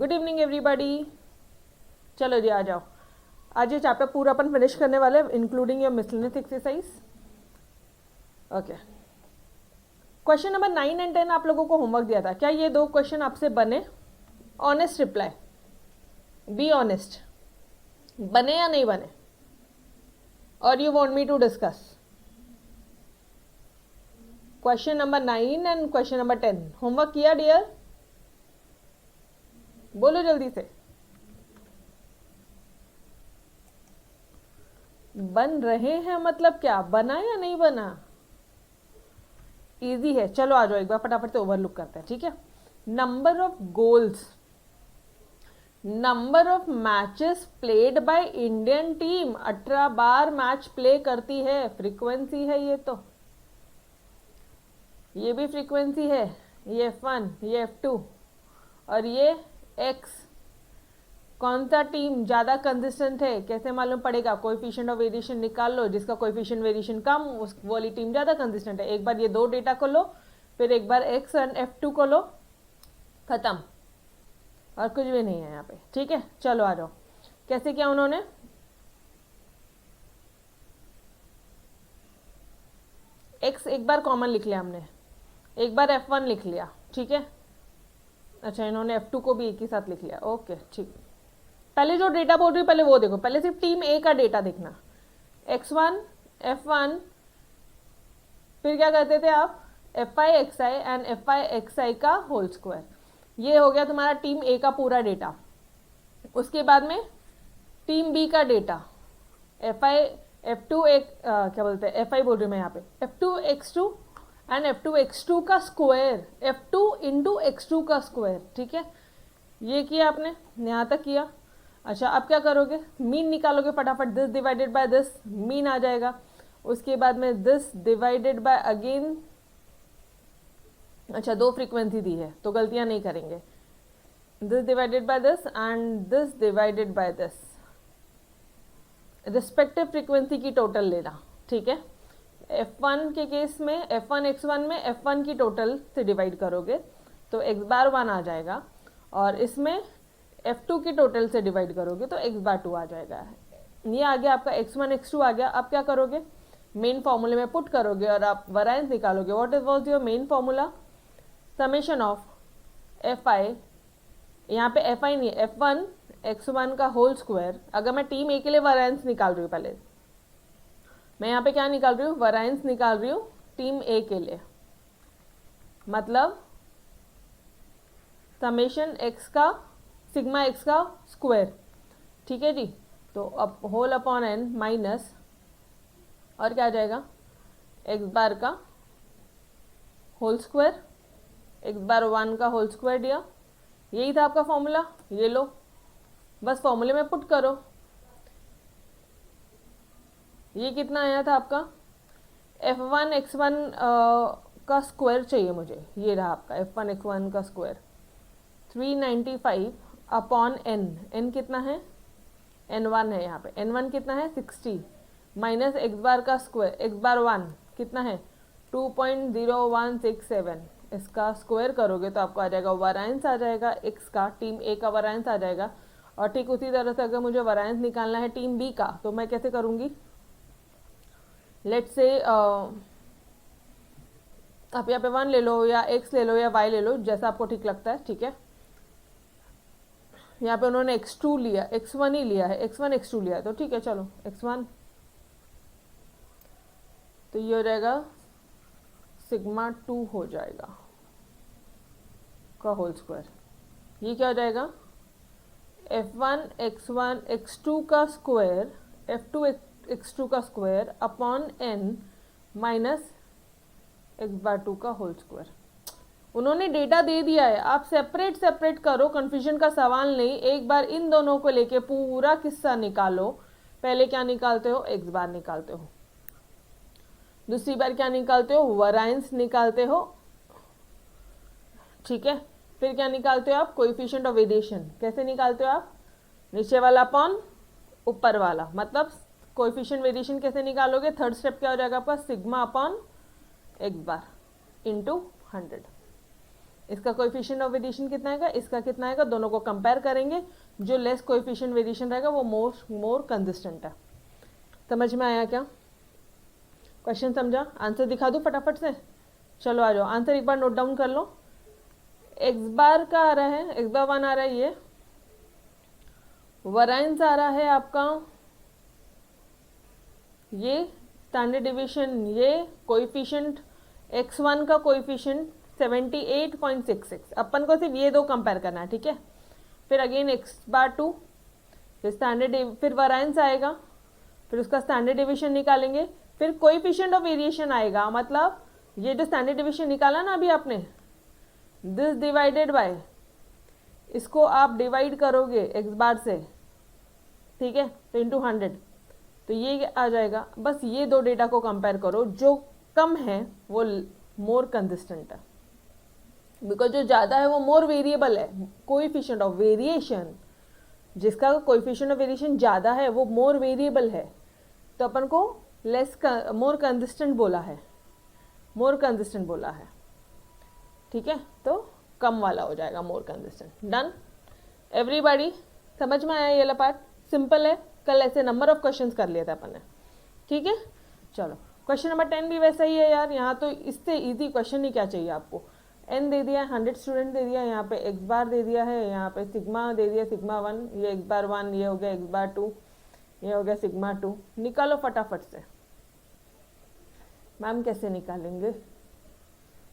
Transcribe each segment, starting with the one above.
Good evening everybody. चलो जी आ जाओ। आज ये चैप्टर पूरा अपन फिनिश करने वाले, including your miscellaneous exercise. Okay, question number 9 and 10 आप लोगों को होमवर्क दिया था। क्या ये दो क्वेश्चन आपसे बने? ऑनेस्ट रिप्लाई, बी ऑनेस्ट, बने या नहीं बने? और you want me to discuss question number 9 and question number 10? Homework किया डियर? बोलो जल्दी से। बन रहे हैं मतलब क्या, बना या नहीं बना? इजी है, चलो आ जाओ एक बार फटाफट से ओवरलुक करते हैं, ठीक है। Number of goals, number of matches played by Indian team. 18 bar match play करती है, फ्रीक्वेंसी है ये तो, ये भी फ्रीक्वेंसी है। ये F1, ये F2 और ये X। कौन सा टीम ज़्यादा कंसिस्टेंट है कैसे मालूम पड़ेगा? कोएफिशिएंट ऑफ वेरिएशन निकाल लो, जिसका कोएफिशिएंट वेरिएशन कम उस वाली टीम ज़्यादा कंसिस्टेंट है। एक बार ये दो डेटा को लो, फिर एक बार X और F2 को लो, खत्म। और कुछ भी नहीं है यहाँ पे, ठीक है। चलो आ जाओ। कैसे किया उन्होंने? X एक बार कॉमन लिख लिया हमने, एक बार F1 लिख लिया, ठीक है। अच्छा, इन्होंने F2 को भी एक ही साथ लिख लिया, ओके ठीक। पहले जो डेटा बोल रही हूँ पहले वो देखो, पहले सिर्फ टीम ए का डेटा देखना। X1, F1, फिर क्या करते थे आप? Fi एंड Fi का होल स्क्वायर। ये हो गया तुम्हारा टीम ए का पूरा डेटा। उसके बाद में टीम बी का डेटा, F2 क्या बोलते हैं, Fi बोल रही हूँ मैं यहाँ पे, F2x2 एंड F2x2 का स्क्वायर, F2 इंटू X2 का स्क्वायर, ठीक है। ये किया आपने, यहाँ तक किया। अच्छा, अब क्या करोगे? मीन निकालोगे फटाफट। This divided by this, mean आ जाएगा। उसके बाद में दिस डिवाइडेड बाय अगेन, अच्छा दो फ्रीक्वेंसी दी है तो गलतियां नहीं करेंगे। This divided by this and this divided by this, respective frequency की टोटल लेना, ठीक है। F1 के केस में, F1 X1 में F1 की टोटल से डिवाइड करोगे तो x बार 1 आ जाएगा, और इसमें F2 की टोटल से डिवाइड करोगे तो x बार 2 आ जाएगा। ये आ गया आपका X1 X2 आ गया। अब क्या करोगे? मेन फॉर्मूले में पुट करोगे और आप वैरिएंस निकालोगे। What is was your main formula? Summation of Fi, यहाँ पे Fi नहीं है, F1 X1 का होल स्क्वायर। अगर मैं टीम ए के लिए वैरिएंस निकाल रही हूँ, पहले मैं यहाँ पे क्या निकाल रही हूँ? वैरिएंस निकाल रही हूँ टीम ए के लिए, मतलब समेशन x का, सिग्मा x का स्क्वायर, ठीक है जी। तो अब होल अपॉन n माइनस, और क्या आ जाएगा? x बार का होल स्क्वायर, x बार 1 का होल स्क्वायर दिया। यही था आपका फॉर्मूला, ये लो, बस फॉर्मूले में पुट करो। ये कितना आया था आपका? F1 X1 का स्क्वायर चाहिए मुझे, ये रहा आपका F1 X1 का स्क्वायर, 395 अपॉन n। n कितना है? n1 है यहाँ पे। n1 कितना है? 60 माइनस x बार का स्क्वायर, x बार 1 कितना है? 2.0167। इसका स्क्वायर करोगे तो आपको आ जाएगा वैरिएंस आ जाएगा x का, टीम ए का वैरिएंस आ जाएगा। और ठीक उसी तरह से अगर मुझे वैरिएंस निकालना है टीम बी का, तो मैं कैसे करूँगी? लेट्स से आप यहाँ पे 1 ले लो या x ले लो या y ले लो, जैसा आपको ठीक लगता है, ठीक है। यहाँ पे उन्होंने x2 लिया, x1 ही लिया है, x1 x2 लिया है, तो ठीक है चलो x1, तो ये हो जाएगा सिग्मा 2 हो जाएगा का होल स्क्वायर। ये क्या हो जाएगा? F1 X1 X2 का स्क्वायर, F2 X2 का square upon n minus x बार 2 का होल स्क्वायर। उन्होंने डेटा दे दिया है, आप सेपरेट सेपरेट करो, कंफ्यूजन का सवाल नहीं। एक बार इन दोनों को लेके पूरा किस्सा निकालो। पहले क्या निकालते हो? x बार निकालते हो, दूसरी बार क्या निकालते हो? वैरिएंस निकालते हो, ठीक है। फिर क्या निकालते हो आप? Coefficient of variation. कैसे निकालते हो आप? नीचे वाला अपॉन ऊपर वाला, मतलब कोएफिशिएंट वेरिएशन कैसे निकालोगे? थर्ड स्टेप क्या हो जाएगा आपका? Sigma upon x bar into 100। इसका कोएफिशिएंट ऑफ वेरिएशन कितना आएगा, इसका कितना आएगा, दोनों को कंपेयर करेंगे, जो लेस कोएफिशिएंट वेरिएशन रहेगा वो मोर कंसिस्टेंट है। समझ में आया क्या? क्वेश्चन समझा? आंसर दिखा दूँ फटाफट से? चलो आ जाओ, आंसर एक बार नोट डाउन कर लो। एक्स बार का आ रहा है, एक्स बार 1 आ रहा है, ये वराइंस आ रहा है आपका, ये स्टैंडर्ड डिवीजन, ये कोएफिशिएंट x1 का कोएफिशिएंट 78.66, अपन को सिर्फ ये दो कंपेयर करना है, ठीक है। फिर अगेन x बार 2, फिर स्टैंडर्ड, फिर वराइंस आएगा, फिर उसका स्टैंडर्ड डिवीजन निकालेंगे, फिर कोएफिशिएंट ऑफ वेरिएशन आएगा, मतलब ये जो स्टैंडर्ड डिवीजन निकाला ना अभी आपने, दिस डिवाइडेड बाय, इसको आप डिवाइड करोगे x बार से, ठीक है, तो इंटू 100, तो ये आ जाएगा। बस ये दो डेटा को कंपेयर करो, जो कम है वो मोर कंसिस्टेंट है, बिकॉज जो ज़्यादा है वो मोर वेरिएबल है। कोएफिशिएंट ऑफ वेरिएशन, जिसका कोएफिशिएंट ऑफ वेरिएशन ज़्यादा है वो मोर वेरिएबल है, तो अपन को मोर कंसिस्टेंट बोला है, मोर कंसिस्टेंट बोला है, ठीक है। तो कम वाला हो जाएगा मोर कंसिस्टेंट। डन एवरीबॉडी, समझ में आया ये वाला पार्ट? सिंपल है, कल ऐसे नंबर ऑफ क्वेश्चंस कर लिए थे अपन ने, ठीक है। चलो क्वेश्चन नंबर 10 भी वैसा ही है यार, यहाँ तो इससे इजी क्वेश्चन ही क्या चाहिए आपको। n दे दिया, 100 स्टूडेंट दे दिया, यहाँ पे x बार दे दिया है, यहाँ पे सिग्मा दे दिया, सिग्मा 1, ये x बार 1, ये हो गया x बार 2, ये हो गया सिग्मा 2। निकालो फटाफट से। मैम कैसे निकालेंगे?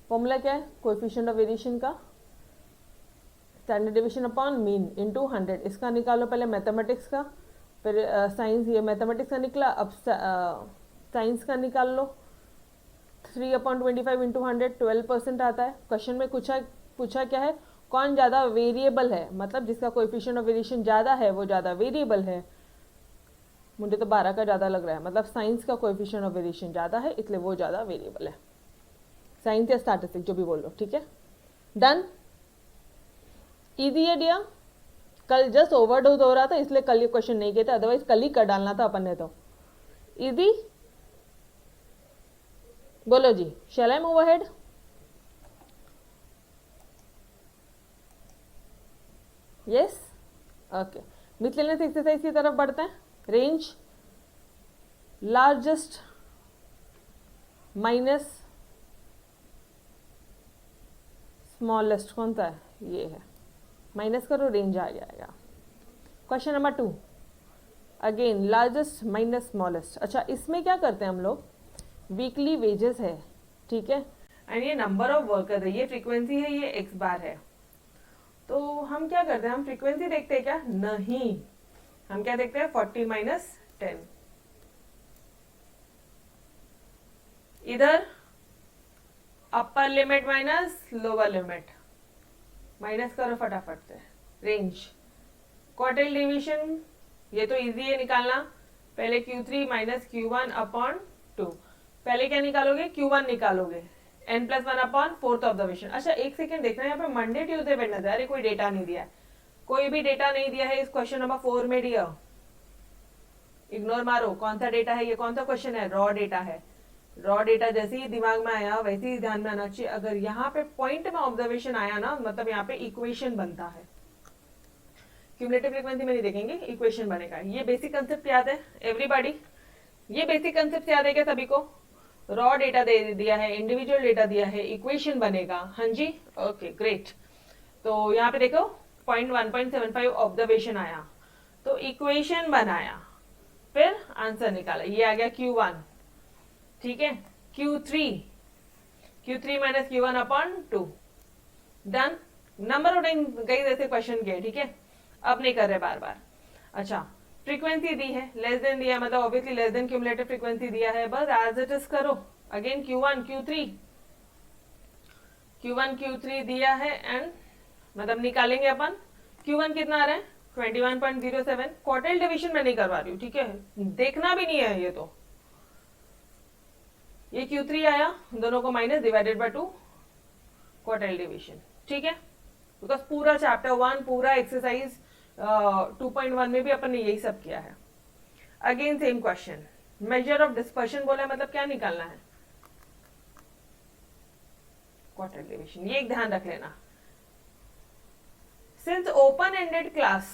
फॉर्मूला क्या है कोएफिशिएंट ऑफ वेरिएशन का? Standard division upon mean into 100। इसका निकालो पहले मैथमेटिक्स का, फिर साइंस, ये मैथमेटिक्स का निकला, अब साइंस का निकाल लो। 3/25 इंटू 100, 12% आता है। क्वेश्चन में पूछा क्या है, कौन ज़्यादा वेरिएबल है, मतलब जिसका कोएफिशिएंट ऑफ वेरिएशन ज़्यादा है वो ज़्यादा वेरिएबल है। मुझे तो 12 का ज़्यादा लग रहा है, मतलब साइंस का कोएफिशिएंट ऑफ वेरिएशन ज़्यादा है, इसलिए वो ज़्यादा वेरिएबल है। साइंस या स्टैटिस्टिक्स जो भी बोल लो, ठीक है। डन, ईजी है डिया। कल जस्ट ओवरडोज हो रहा था इसलिए कल ये क्वेश्चन नहीं किए थे, अदरवाइज कल ही कर डालना था अपन ने। तो इजी, बोलो जी, shall I move ahead? Yes, okay. Miscellaneous exercise की तरफ बढ़ते हैं। रेंज लार्जेस्ट माइनस स्मॉलेस्ट कौन सा है? ये है, माइनस करो रेंज आ जाएगा। Question number 2 again largest minus smallest. अच्छा, इसमें क्या करते हैं हम लोग, वीकली वेजेस है, ठीक है, एंड ये नंबर ऑफ वर्कर है, ये फ्रीक्वेंसी है, ये एक्स बार है। तो हम क्या करते हैं, हम फ्रीक्वेंसी देखते हैं क्या? नहीं, हम क्या देखते हैं, 40 माइनस 10। इधर upper limit minus lower limit, minus करो फटाफट से। रेंज, क्वार्टाइल डिवीजन, ये तो इजी है निकालना। पहले Q3 माइनस Q1 अपॉन 2। पहले क्या निकालोगे? Q1 निकालोगे, n+1 अपॉन 4th ऑब्जर्वेशन। अच्छा एक सेकेंड देखना, यहाँ पे मंडे ट्यूजडे वेडनेसडे, अरे कोई डेटा नहीं दिया है, कोई भी डेटा नहीं दिया है इस क्वेश्चन नंबर 4 में डियर, इग्नोर मारो। कौन सा डेटा है ये, कौन सा क्वेश्चन है? रॉ डेटा है। रॉ डेटा जैसे ही दिमाग में आया वैसे ही ध्यान में आना चाहिए। अगर यहाँ पे पॉइंट में ऑब्जर्वेशन आया ना, मतलब यहाँ पे इक्वेशन बनता है। क्यूमुलेटिव फ्रीक्वेंसी में नहीं देखेंगे, इक्वेशन बनेगा। ये बेसिक कंसेप्ट याद है एवरीबॉडी? ये बेसिक कंसेप्ट याद है क्या सभी को? रॉ डेटा दे दिया है, इंडिविजुअल डेटा दिया है, इक्वेशन बनेगा। हाँ जी, ओके ग्रेट। तो यहाँ पे देखो 1.75 ऑब्जर्वेशन आया, तो इक्वेशन बनाया, फिर आंसर निकाला, ये आ गया Q1, ठीक है। Q3 minus Q1 upon 2। Done. Number of time कई ऐसे क्वेश्चन किए, ठीक है, अब नहीं कर रहे बार बार। अच्छा, फ्रीक्वेंसी दी है, लेस देन दिया है, मतलब obviously less than cumulative frequency दिया है, बस एज इट इज करो। अगेन Q1 Q3 दिया है, एंड मतलब निकालेंगे अपन। Q1 कितना आ रहा है? 21.07। क्वार्टाइल डिवीजन में नहीं करवा रही हूँ, ठीक है, देखना भी नहीं है ये। तो ये Q3 आया, दोनों को minus divided by 2, quartile division, ठीक है। बिकॉज पूरा चैप्टर 1, पूरा एक्सरसाइज 2.1 में भी अपन ने यही सब किया है। Again same question, measure of dispersion बोला है, मतलब क्या निकालना है? Quartile division. ये एक ध्यान रख लेना, Since open-ended class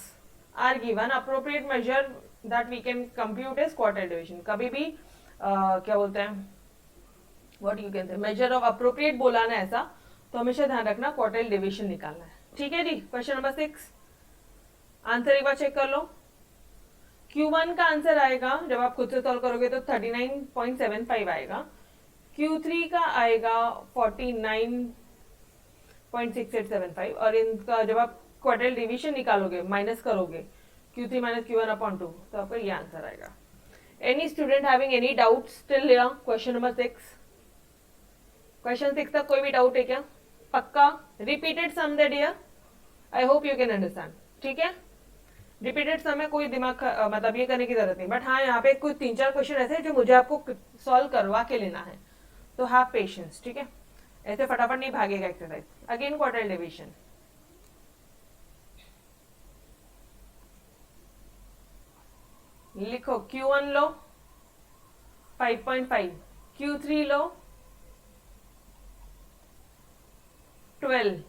are given, appropriate measure that we can compute is quartile division. कभी भी क्या बोलते हैं, what you can say, measure of appropriate बोला ना ऐसा, तो हमेशा ध्यान रखना क्वार्टाइल डिवीजन निकालना है. ठीक है जी. क्वेश्चन नंबर 6, आंसर एक बार चेक कर लो. Q1 का आंसर आएगा जब आप खुद से सॉल्व करोगे तो 39.75 आएगा. Q3 का आएगा 49.6875 और इनका जब आप क्वार्टाइल डिवीजन निकालोगे, माइनस करोगे Q3 minus Q1 upon 2, तो आपका ये आंसर आएगा. Any student having any doubts till here? Question number 6. Question 6 तक कोई भी डाउट है क्या? पक्का? Repeated sum that here? I hope you can understand. ठीक है? रिपीटेड सम में कोई दिमाग मतलब ये करने की जरूरत नहीं. बट हाँ, यहाँ पे कुछ 3-4 क्वेश्चन ऐसे हैं जो मुझे आपको सॉल्व करवा के लेना है, तो हैव पेशेंस. ठीक है, ऐसे फटाफट नहीं भागेगा एक्सरसाइज. Again quartile division. लिखो Q1 लो 5.5, Q3 लो 12,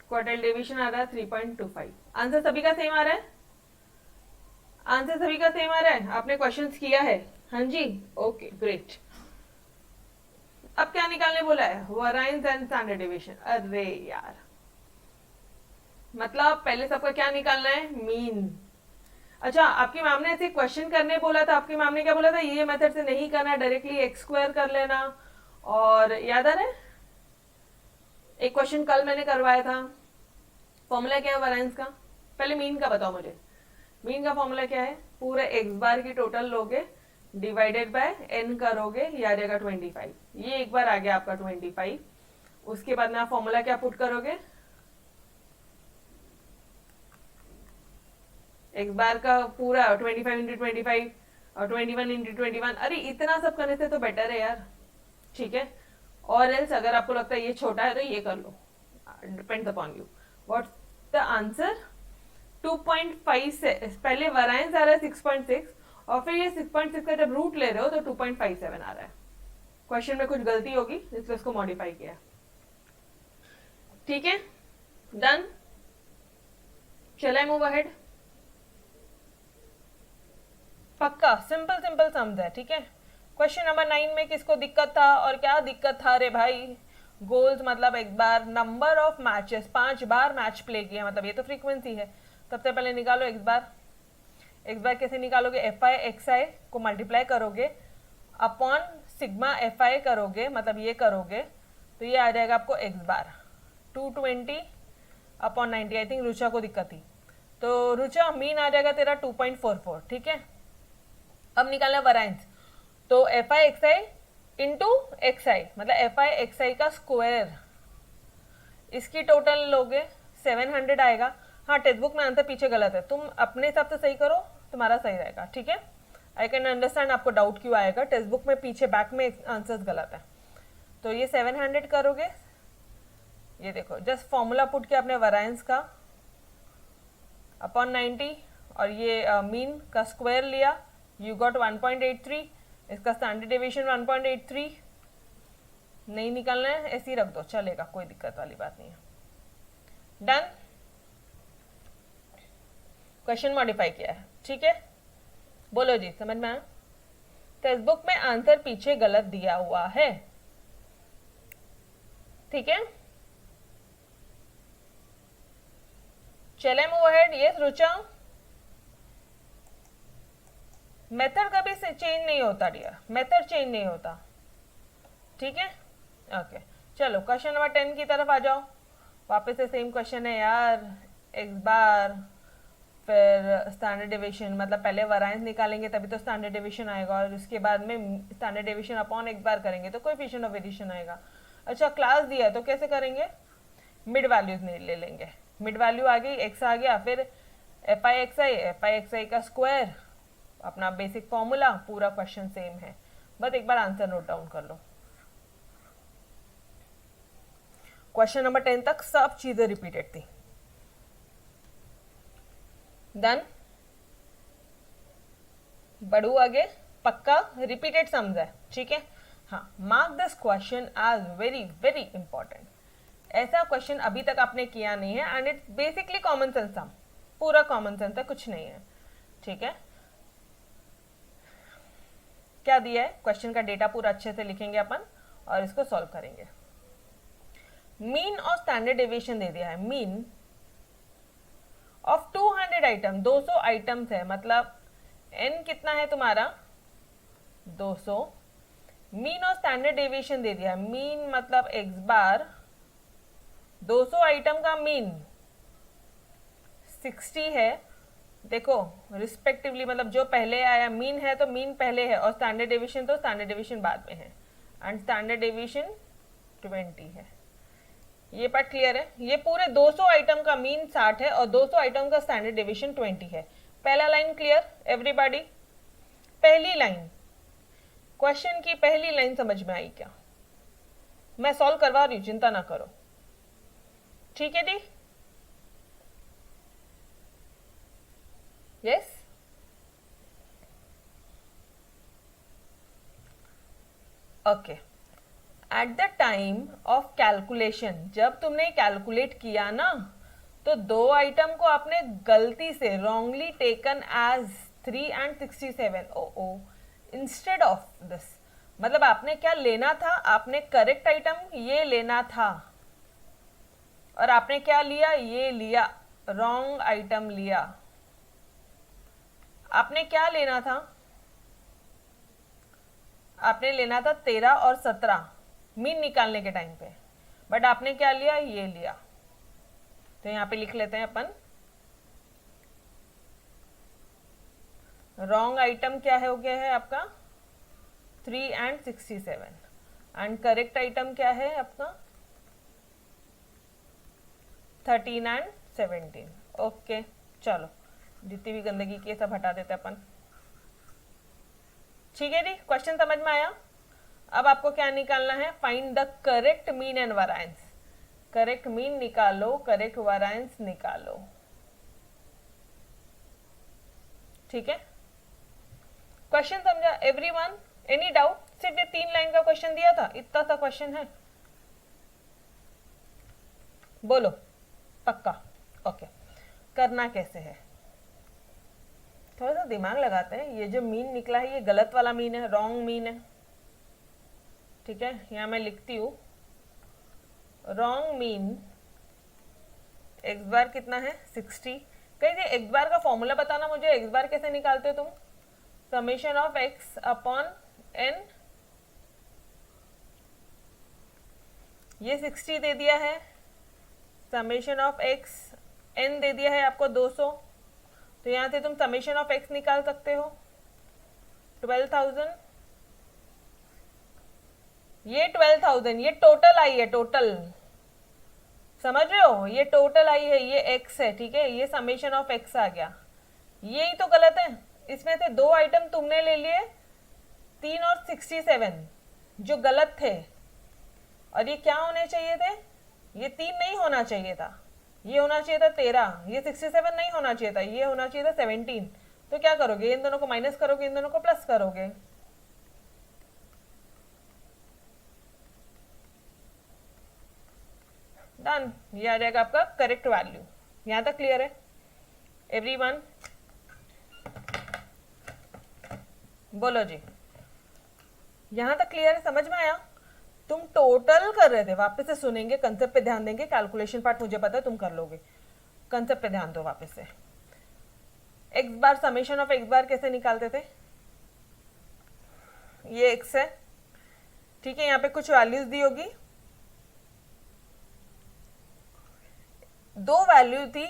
क्वार्टाइल डिवीजन आ रहा है 3.25. आंसर सभी का सेम आ रहा है. आंसर सभी का सेम आ रहा है. आपने क्वेश्चंस किया है? हाँ जी, ओके ग्रेट. अब क्या निकालने बोला है? वराइंस एंड स्टैंडर्ड डिवीजन. अरे यार, मतलब पहले सबका क्या निकालना है? मीन. अच्छा, आपकी मैम ने ऐसे क्वेश्चन करने बोला था. आपकी मैम ने क्या बोला था? ये मेथड से नहीं करना, डायरेक्टली एक्स स्क्वायर कर लेना. और याद आ रहा है, एक क्वेश्चन कल मैंने करवाया था. फॉर्मूला क्या है वराइंस का? पहले मीन का बताओ मुझे. मीन का फॉर्मूला क्या है? पूरे एक्स बार की टोटल लोगे, डिवाइडेड बाय एन करोगे, ये आ जाएगा 25. ये एक बार आ गया आपका 25. उसके बाद में आप फॉर्मूला क्या पुट करोगे? एक्स बार का पूरा 25 इंटू 25 और 21 इंटू 21. अरे इतना सब करने से तो बेटर है यार. ठीक है, और एल्स अगर आपको लगता है ये छोटा है तो ये कर लो. Depends upon you. What's the answer? 2.5 से पहले वराइंस आ रहा है 6.6 और फिर ये 6.6 का जब रूट ले रहे हो तो 2.57 आ रहा है. क्वेश्चन में कुछ गलती होगी इसलिए इसको मॉडिफाई किया. ठीक है, डन. चले मूव अहेड. पक्का सिंपल सिंपल समझ है. ठीक है, क्वेश्चन नंबर 9 में किसको दिक्कत था और क्या दिक्कत था? रे भाई, गोल्स मतलब एक बार, नंबर ऑफ मैचेस 5 बार मैच प्ले किया, मतलब ये तो फ्रीक्वेंसी है. सबसे पहले निकालो एक्स बार. एक्स बार कैसे निकालोगे? एफ आई एक्स आई को मल्टीप्लाई करोगे अपॉन सिग्मा एफ आई करोगे, मतलब ये करोगे तो ये आ जाएगा आपको x bar 220 upon 90. I think Rucha को दिक्कत थी, तो रुचा मीन आ जाएगा तेरा 2.44. ठीक है, अब निकालना वराइंस. तो F I X I into X I, मतलब एफ आई एक्स आई का स्क्वायर, इसकी टोटल लोगे 700 आएगा. हाँ, टेक्स्ट बुक में आंसर पीछे गलत है, तुम अपने हिसाब से सही करो, तुम्हारा सही रहेगा. ठीक है, आई कैन अंडरस्टैंड आपको डाउट क्यों आएगा. टेक्स्ट बुक में पीछे बैक में आंसर्स गलत है. तो ये 700 करोगे, ये देखो जस्ट फॉर्मूला पुट किया आपने वराइंस का अपॉन 90 और ये मीन का स्क्वायर लिया, यू गॉट 1.83. इसका स्टैंडर्ड डेविएशन 1.83. नहीं निकालना है, ऐसे ही रख दो, चलेगा, कोई दिक्कत वाली बात नहीं है. डन. क्वेश्चन मॉडिफाई किया है. ठीक है, बोलो जी, समझ में आया? टेक्स्ट बुक में आंसर पीछे गलत दिया हुआ है. ठीक है, चले move ahead. Yes Rucha, method कभी से चेंज नहीं होता डियर, मेथड चेंज नहीं होता. ठीक है, ओके. चलो क्वेश्चन नंबर 10 की तरफ आ जाओ. वापस से सेम क्वेश्चन है यार. एक्स बार फिर स्टैंडर्ड डिवीजन, मतलब पहले वराइंस निकालेंगे तभी तो स्टैंडर्ड डिवीजन आएगा और उसके बाद में स्टैंडर्ड डिवीजन अपॉन एक्स बार करेंगे तो कोएफिशिएंट ऑफ वेरिएशन आएगा. अच्छा, क्लास दिया है तो कैसे करेंगे? मिड वैल्यूज नहीं ले लेंगे. मिड वैल्यू आ गई, एक्स आ गया, फिर एफ आई एक्स आई का स्क्वायर, अपना बेसिक फॉर्मूला, पूरा क्वेश्चन सेम है, बस एक बार आंसर नोट डाउन कर लो. क्वेश्चन नंबर 10 तक सब चीजें रिपीटेड थी. डन. बढ़ू आगे. पक्का रिपीटेड सम्स है. ठीक है, हाँ. Mark this question as very very important. ऐसा क्वेश्चन अभी तक आपने किया नहीं है and it's basically common sense some, पूरा कॉमन सेंस है, कुछ नहीं है, ठीक है। क्या दिया है, क्वेश्चन का डेटा पूरा अच्छे से लिखेंगे अपन और इसको सॉल्व करेंगे। मीन और स्टैंडर्ड डेविएशन दे दिया है, मीन ऑफ 200 आइटम, 200 आइटम्स है, मतलब n कितना है तुम्हारा 200। मीन और स्टैंडर्ड डेविएशन दे दिया है, मीन मतलब x बार, 200 आइटम का मीन 60 है, देखो रिस्पेक्टिवली, मतलब जो पहले आया मीन है तो मीन पहले है और स्टैंडर्ड डेविएशन तो स्टैंडर्ड डेविएशन बाद में है, एंड स्टैंडर्ड डेविएशन 20 है। ये पार्ट क्लियर है। ये पूरे 200 आइटम का मीन 60 है और 200 आइटम का स्टैंडर्ड डेविएशन 20 है। पहला लाइन क्लियर एवरीबॉडी? पहली लाइन, क्वेश्चन की पहली लाइन समझ में आई क्या? मैं सॉल्व करवा रही हूं, चिंता ना करो, ठीक है जी? Yes, okay. At the time of calculation, जब तुमने कैलकुलेट किया ना, तो 2 आइटम को आपने गलती से wrongly taken as 3 and 67, oh instead of this. मतलब आपने क्या लेना था, आपने करेक्ट आइटम ये लेना था और आपने क्या लिया, ये लिया, रॉन्ग आइटम लिया। आपने क्या लेना था, आपने लेना था 13 और 17 मीन निकालने के टाइम पे, बट आपने क्या लिया, ये लिया। तो यहां पे लिख लेते हैं अपन, रॉन्ग आइटम क्या है, हो गया है आपका 3 and 67 एंड करेक्ट आइटम क्या है आपका 13 and 17। ओके, चलो जितनी भी गंदगी की सब हटा देते अपन, ठीक है जी? क्वेश्चन समझ में आया? अब आपको क्या निकालना है, find the correct mean and variance. Correct mean निकालो, करेक्ट वेरिएंस निकालो, ठीक है? क्वेश्चन समझा एवरीवन? Any doubt? सिर्फ ये 3 लाइन का क्वेश्चन दिया था, इतना सा क्वेश्चन है, बोलो पक्का? ओके, करना कैसे है, थोड़ा सा दिमाग लगाते हैं। ये जो मीन निकला है ये गलत वाला मीन है, रॉन्ग मीन है, ठीक है? यहां मैं लिखती हूं, रॉन्ग मीन एक्स बार कितना है 60। कहीं से एक्स बार का फॉर्मूला बताना मुझे, एक्स बार कैसे निकालते हो तुम? Summation of X upon N. ये 60 दे दिया है, समेशन ऑफ एक्स एन दे दिया है आपको 200, तो यहां से तुम समेशन ऑफ एक्स निकाल सकते हो 12,000। ये 12,000 ये टोटल आई है, टोटल, समझ रहे हो? ये टोटल आई है, ये एक्स है, ठीक है? ये समेशन ऑफ एक्स आ गया, यही तो गलत है। इसमें से 2 आइटम तुमने ले लिए 3 और 67 जो गलत थे, और ये क्या होने चाहिए थे, ये 3 नहीं होना चाहिए था, ये होना चाहिए था 13, ये 67 नहीं होना चाहिए था, ये होना चाहिए था 17। तो क्या करोगे, इन दोनों को माइनस करोगे, इन दोनों को प्लस करोगे। डन, ये आ जाएगा आपका करेक्ट वैल्यू। यहां तक क्लियर है एवरीवन? बोलो जी, यहां तक क्लियर है, समझ में आया? तुम टोटल कर रहे थे, वापस से सुनेंगे, कंसेप्ट पे ध्यान देंगे, कैलकुलेशन पार्ट मुझे पता है तुम कर लोगे, कंसेप्ट पे ध्यान दो वापस से। X bar, summation of X bar कैसे निकालते थे? ये एक्स है, ठीक है? यहाँ पे कुछ वैल्यूज दी होगी, 2 वैल्यू थी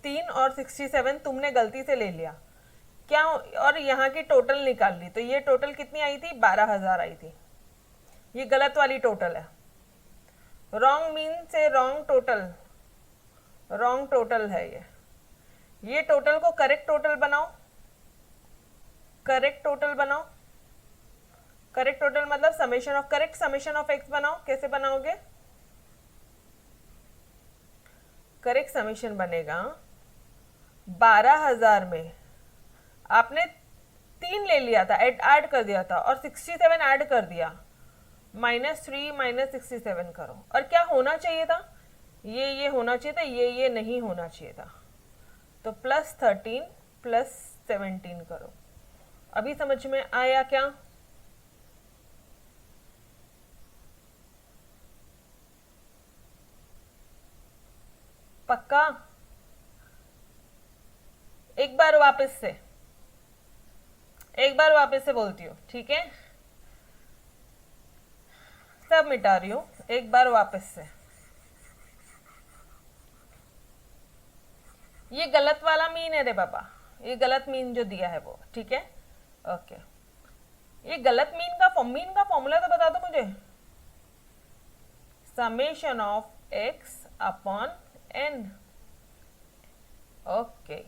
3 और 67, तुमने गलती से ले लिया क्या, और यहाँ की टोटल निकाल ली, तो ये टोटल कितनी आई थी, 12,000 आई थी। ये गलत वाली टोटल है, रॉन्ग मीन से रॉन्ग टोटल, रॉन्ग टोटल है ये टोटल को करेक्ट टोटल बनाओ, करेक्ट टोटल बनाओ। करेक्ट टोटल मतलब summation of, correct summation of x बनाओ। कैसे बनाओगे? करेक्ट समेशन बनेगा 12,000 में आपने 3 ले लिया था, ऐड कर दिया था, और 67 ऐड कर दिया, -3 - 67 करो। और क्या होना चाहिए था, ये होना चाहिए था, ये नहीं होना चाहिए था। तो +13 +17 करो। अभी समझ में आया क्या? पक्का? एक बार वापस से बोलती हूँ, ठीक है? सब मिटा रही हूँ, एक बार वापस से। ये गलत वाला मीन है रे बाबा, ये गलत मीन जो दिया है वो, ठीक है? ओके, ये गलत मीन का फॉर्मूला तो बता दो मुझे। Summation of x upon n। Okay,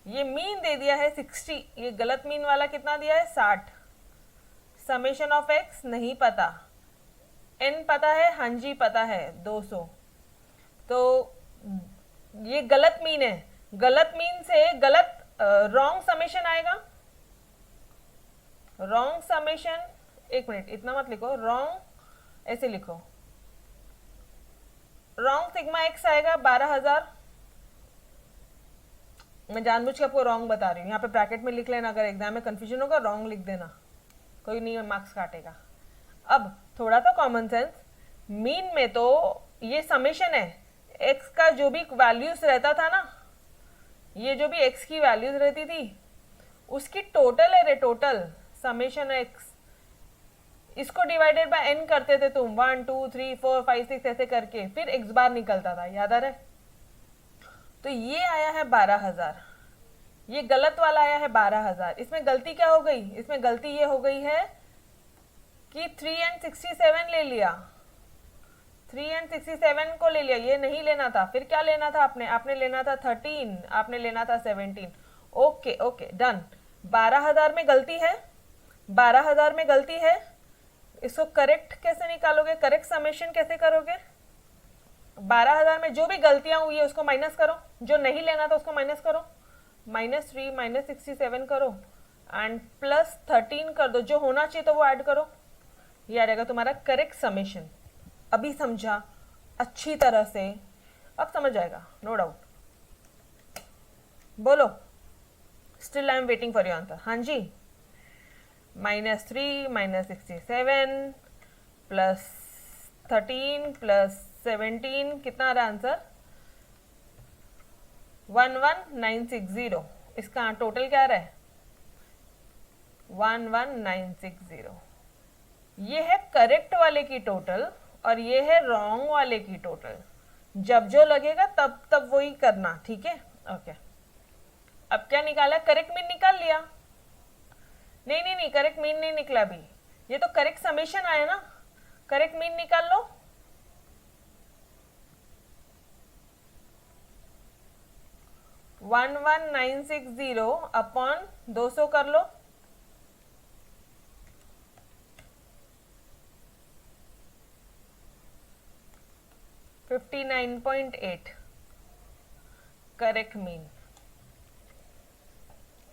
ये मीन दे दिया है 60, ये गलत मीन वाला कितना दिया है 60। समेशन ऑफ x नहीं पता, n पता है, हाँ जी पता है 200। तो ये गलत मीन है, गलत मीन से गलत रॉन्ग समेशन आएगा। रॉन्ग समेशन, एक मिनट इतना मत लिखो, रॉन्ग ऐसे लिखो, रॉन्ग सिग्मा एक्स आएगा 12,000। मैं जानबूझ के आपको रॉन्ग बता रही हूँ, यहाँ पे ब्रैकेट में लिख लेना, अगर एग्जाम में कंफ्यूजन होगा रॉन्ग लिख देना, कोई नहीं मार्क्स काटेगा। अब थोड़ा सा कॉमन सेंस, मीन में तो ये समेशन है, एक्स का जो भी वैल्यूज रहता था ना, ये जो भी एक्स की वैल्यूज रहती थी उसकी टोटल है रे, टोटल समेशन एक्स। इसको डिवाइडेड बाय एन करते थे तुम, 1 2 3 4 5 6 ऐसे करके, फिर एक्स बार निकलता था, याद आ रहा है? तो ये आया है 12,000, ये गलत वाला आया है 12,000। इसमें गलती क्या हो गई? इसमें गलती ये हो गई है कि 3 and 67 ले लिया, 3 and 67 को ले लिया, ये नहीं लेना था। फिर क्या लेना था आपने लेना था 13, आपने लेना था 17। Okay okay done. 12,000 में गलती है, 12,000 में गलती है। इसको करेक्ट कैसे निकालोगे, करेक्ट समेशन कैसे करोगे? 12,000 में जो भी गलतियां हुई है उसको माइनस करो, जो नहीं लेना था उसको माइनस करो, -3 -67 करो एंड +13 कर दो, जो होना चाहिए तो वो ऐड करो, ये आ जाएगा तुम्हारा करेक्ट समेशन। अभी समझा अच्छी तरह से? अब समझ आएगा नो डाउट। बोलो, still I am waiting for your answer. हाँ जी, -3 -67 +13 +17 कितना आ रहा आंसर? 11960। इसका टोटल क्या आ रहा है? 11960। ये है करेक्ट वाले की टोटल और ये है रॉन्ग वाले की टोटल। जब जो लगेगा तब तब वही करना, ठीक है? ओके, अब क्या निकाला? करेक्ट मीन निकाल लिया। नहीं नहीं नहीं, करेक्ट मीन नहीं निकला अभी, ये तो करेक्ट समेशन आया ना, करेक्ट मीन निकाल लो। वन 11960 अपॉन 200 कर लो, $59.8 करेक्ट मीन।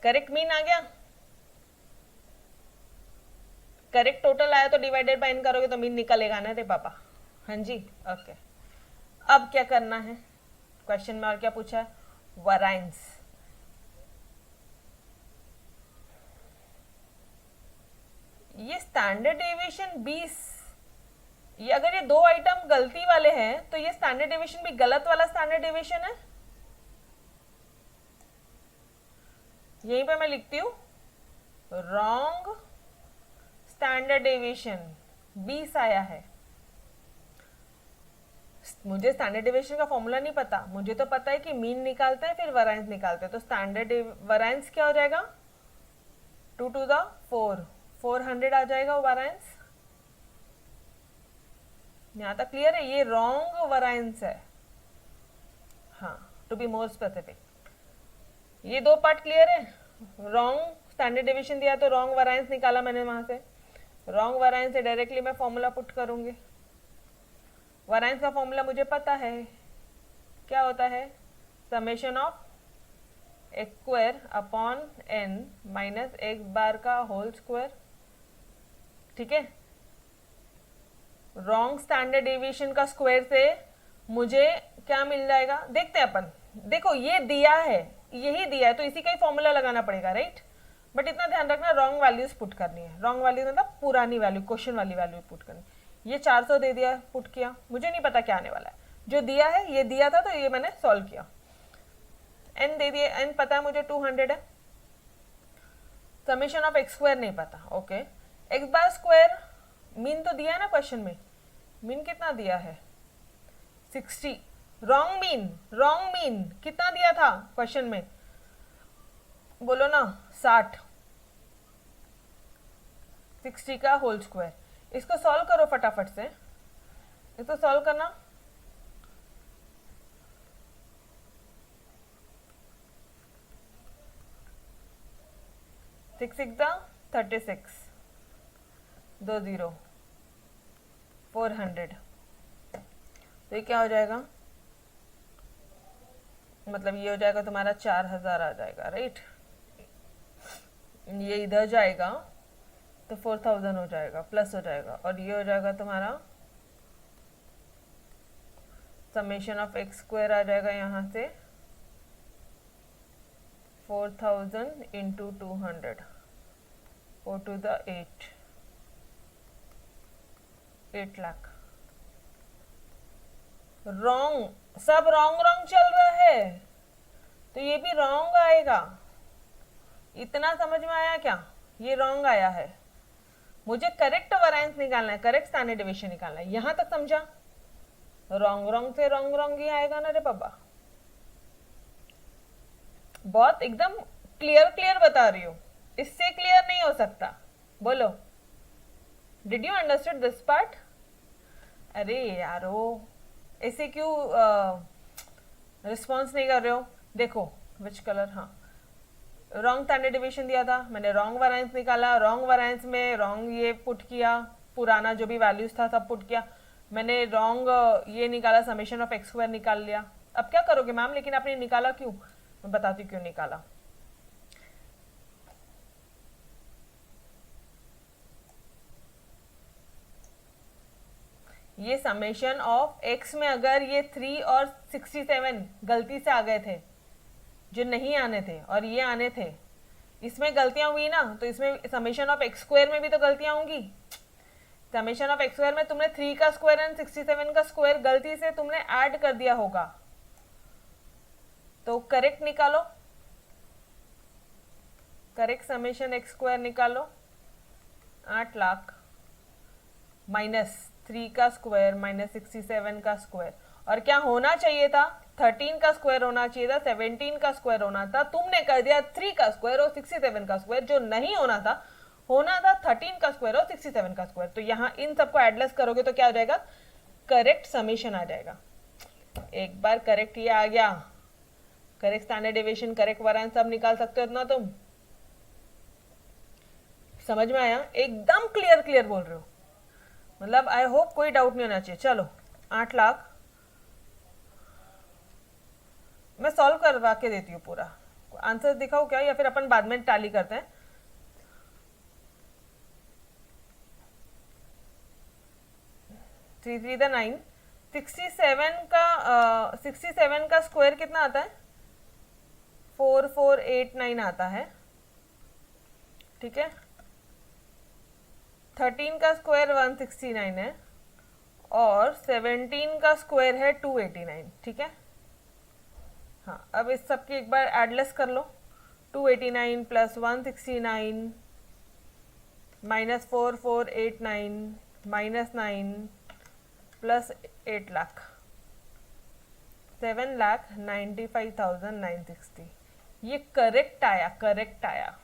करेक्ट मीन आ गया, करेक्ट टोटल आया तो डिवाइडेड बाय n करोगे तो मीन निकलेगा ना रे पापा। हाँ जी ओके। अब क्या करना है क्वेश्चन में, और क्या पूछा है? वराइंस। ये स्टैंडर्ड डेविएशन 20, ये अगर ये दो आइटम गलती वाले हैं तो ये स्टैंडर्ड डेविएशन भी गलत वाला स्टैंडर्ड डेविएशन है। यहीं पे मैं लिखती हूं रॉन्ग स्टैंडर्ड डेविएशन 20 आया है। मुझे स्टैंडर्ड डेविएशन का फॉर्मूला नहीं पता, मुझे तो पता है कि मीन निकालते हैं फिर वराइंस निकालते हैं। तो स्टैंडर्ड वराइंस क्या हो जाएगा? 2 to the 4, 400 आ जाएगा वराइंस। यहां तक क्लियर है? ये रॉन्ग वराइंस है। हाँ, टू बी मोर स्पेसिफिक, ये दो पार्ट क्लियर है? रॉन्ग स्टैंडर्ड डेविएशन दिया तो रॉन्ग वराइंस निकाला मैंने वहां से, रॉन्ग वराइंस से डायरेक्टली मैं फॉर्मूला पुट करूंगी। वराइंस का फॉर्मूला मुझे पता है, क्या होता है? Summation of X square upon n minus X bar का होल स्क्वायर, ठीक है? रॉन्ग स्टैंडर्ड डेविएशन का स्क्वायर से मुझे क्या मिल जाएगा, देखते हैं अपन। देखो ये दिया है, यही दिया है, तो इसी का ही फॉर्मूला लगाना पड़ेगा, राइट। बट इतना ध्यान रखना, रॉन्ग वैल्यूज पुट करनी है। रॉन्ग वैल्यू मतलब पुरानी वैल्यू, क्वेश्चन वाली वैल्यू पुट करनी। ये 400 दे दिया, पुट किया, मुझे नहीं पता क्या आने वाला है। जो दिया है, ये दिया था, तो ये मैंने सॉल्व किया। एन दे दिए, एन पता है मुझे 200 है। समेशन ऑफ एक्स स्क्वायर नहीं पता, okay. X bar square mean तो दिया है ना क्वेश्चन में, मीन कितना दिया है 60। रॉन्ग मीन, रॉन्ग मीन कितना दिया था क्वेश्चन में, बोलो ना 60। 60 का होल स्क्वायर। इसको सॉल्व करो फटाफट से, इसको सॉल्व करना। सिक्स 36, 2 0, 400। तो ये क्या हो जाएगा, मतलब ये हो जाएगा तुम्हारा 4000 आ जाएगा, राइट। ये इधर जाएगा तो 4000 हो जाएगा, प्लस हो जाएगा, और ये हो जाएगा तुम्हारा समेशन ऑफ एक्स स्क्वायर आ जाएगा यहाँ से 4000 into 200, 4 to the 8 lakh. Wrong, सब रॉन्ग रॉन्ग चल रहा है, तो ये भी रॉन्ग आएगा। इतना समझ में आया क्या, ये रॉन्ग आया है। मुझे करेक्ट वैरिएंस निकालना है, करेक्ट स्टैंडर्ड डिवीजन निकालना है, यहां तक समझा। रॉन्ग रॉन्ग से रॉन्ग रॉन्ग ही आएगा ना रे बाबा। बहुत एकदम क्लियर क्लियर बता रही हूँ, इससे क्लियर नहीं हो सकता। बोलो, did you understand this part? अरे यारो, ऐसे क्यों रिस्पॉन्स नहीं कर रहे हो? देखो विच कलर, हाँ रॉन्ग स्टैंडर्ड डिवीजन दिया था, मैंने रॉन्ग वैरिएंस निकाला, रॉन्ग वैरिएंस में रॉन्ग ये पुट किया, पुराना जो भी वैल्यूज था सब पुट किया, मैंने रॉन्ग ये निकाला, समेशन ऑफ एक्स स्क्वायर निकाल लिया। अब क्या करोगे मैम, लेकिन आपने निकाला क्यों, मैं बताती हूँ क्यों निकाला। ये समेशन ऑफ एक्स में अगर ये 3 और 67 गलती से आ गए थे, जो नहीं आने थे, और ये आने थे, इसमें गलतियां हुई ना, तो इसमें समेशन ऑफ एक्स स्क्वायर में भी तो गलतियां होंगी। समेशन ऑफ एक्स स्क्वायर में तुमने 3 का स्क्वायर एंड 67 का स्क्वायर गलती से तुमने ऐड कर दिया होगा, तो करेक्ट निकालो, करेक्ट समेशन एक्स स्क्वायर निकालो। 8 लाख माइनस 3 का स्क्वायर माइनस 67 का स्क्वायर, और क्या होना चाहिए था, 13 का स्क्वायर होना चाहिए था, 17 का स्क्वायर होना था, तुमने कर दिया 3 का स्क्वायर और 67 का स्क्वायर, जो नहीं होना था। होना था 13 का स्क्वायर और 67 का स्क्वायर। तो यहाँ इन सबको एडलेस करोगे तो क्या हो जाएगा, करेक्ट समेशन आ जाएगा। एक बार करेक्ट ये आ गया, correct standard deviation, correct variance सब निकाल सकते हो इतना तुम। समझ में आया? एकदम क्लियर क्लियर बोल रहे हो, मतलब आई होप कोई डाउट नहीं होना चाहिए। चलो 8 लाख मैं सॉल्व करवा के देती हूँ पूरा। आंसर दिखाओ क्या, या फिर अपन बाद में टैली करते हैं। थ्री 9, 67 का स्क्वायर कितना आता है, 4489 आता है, ठीक है। 13 का स्क्वायर 169 है, और 17 का स्क्वायर है 289, ठीक है। हाँ, अब इस सब की एक बार एडलेस कर लो। 289 plus 169 minus 4489 minus 9 plus 8 lakh, 7,95,960। ये करेक्ट आया, करेक्ट आया।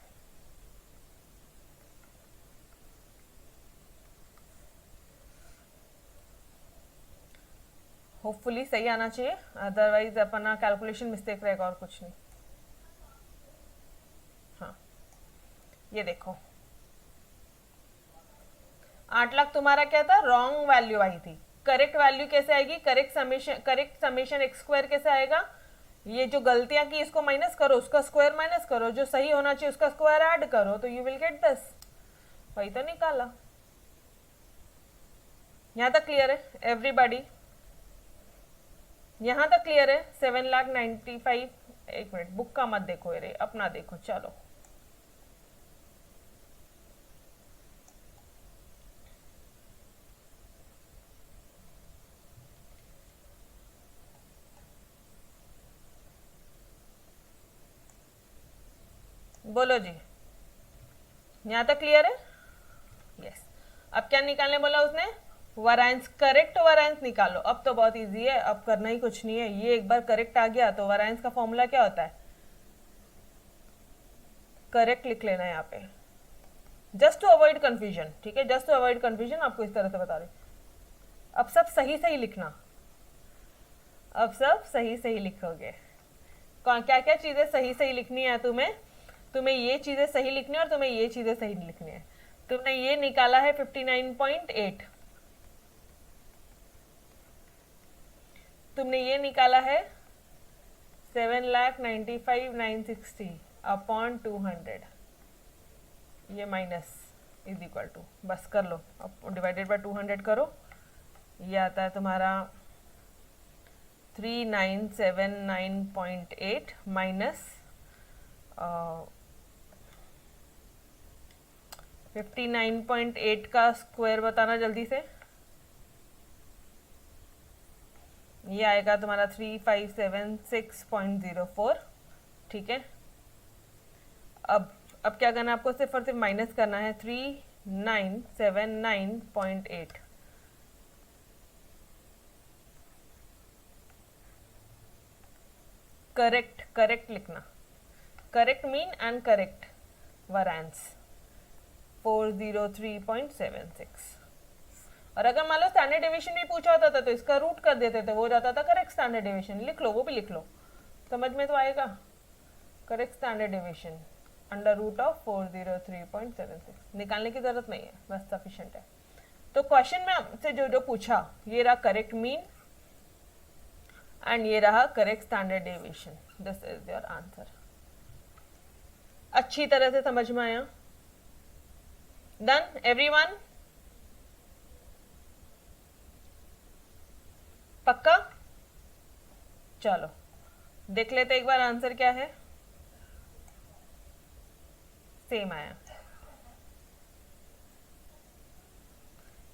होपफुली सही आना चाहिए, अदरवाइज अपना कैलकुलेशन मिस्टेक रहेगा और कुछ नहीं। हाँ ये देखो 8 लाख तुम्हारा क्या था, रॉन्ग वैल्यू आई थी। करेक्ट वैल्यू कैसे आएगी, करेक्ट समेशन एक्स स्क्वायर कैसे आएगा, ये जो गलतियां की इसको माइनस करो, उसका स्क्वायर माइनस करो, जो सही होना चाहिए उसका स्क्वायर ऐड करो, तो यू विल गेट दिस। वही तो निकाला। यहां तक क्लियर है एवरीबॉडी? यहाँ तक क्लियर है? 7,95,000। एक मिनट, बुक का मत देखो रे, अपना देखो। चलो बोलो जी, यहाँ तक क्लियर है? यस। अब क्या निकालने बोला उसने? वरांस, करेक्ट वरांस निकालो। अब तो बहुत इजी है, अब करना ही कुछ नहीं है। ये एक बार करेक्ट आ गया तो वरांस का फॉर्मूला क्या होता है? करेक्ट लिख लेना है यहाँ पे, जस्ट टू अवॉइड कंफ्यूजन। ठीक है, जस्ट टू अवॉइड कंफ्यूजन आपको इस तरह से बता रही। अब सब सही सही लिखना, अब सब सही सही लिखोगे। क्या क्या चीजें सही सही लिखनी है तुम्हें? तुम्हें ये चीजें सही लिखनी है और तुम्हें ये चीजें सही लिखनी है। तुमने ये निकाला है 59.8, तुमने ये निकाला है 7,95,960 अपॉन 200, ये माइनस इज इक्वल टू, बस कर लो, अब डिवाइडेड बाय 200 करो। ये आता है तुम्हारा 3979.8 माइनस 59.8 का स्क्वायर बताना जल्दी से। ये आएगा तुम्हारा 3576.04। ठीक है, अब क्या करना है आपको? सिर्फ और सिर्फ माइनस करना है 3979.8। करेक्ट, करेक्ट लिखना, करेक्ट मीन एंड करेक्ट वरांस 403.76। और अगर मान लो स्टैंडर्ड डेविएशन भी पूछा होता था तो इसका रूट कर देते थे, वो हो जाता था करेक्ट स्टैंडर्ड डेविएशन। लिख लो, वो भी लिख लो, समझ में तो आएगा। Correct standard deviation under root of 403.76 निकालने की जरूरत नहीं है, बस सफिशिएंट है। तो क्वेश्चन में आपसे जो जो पूछा, ये रहा करेक्ट मीन एंड ये रहा correct standard deviation. This is your answer. अच्छी तरह से समझ में आया? Done everyone? पक्का? चलो देख लेते एक बार आंसर क्या है। सेम आया,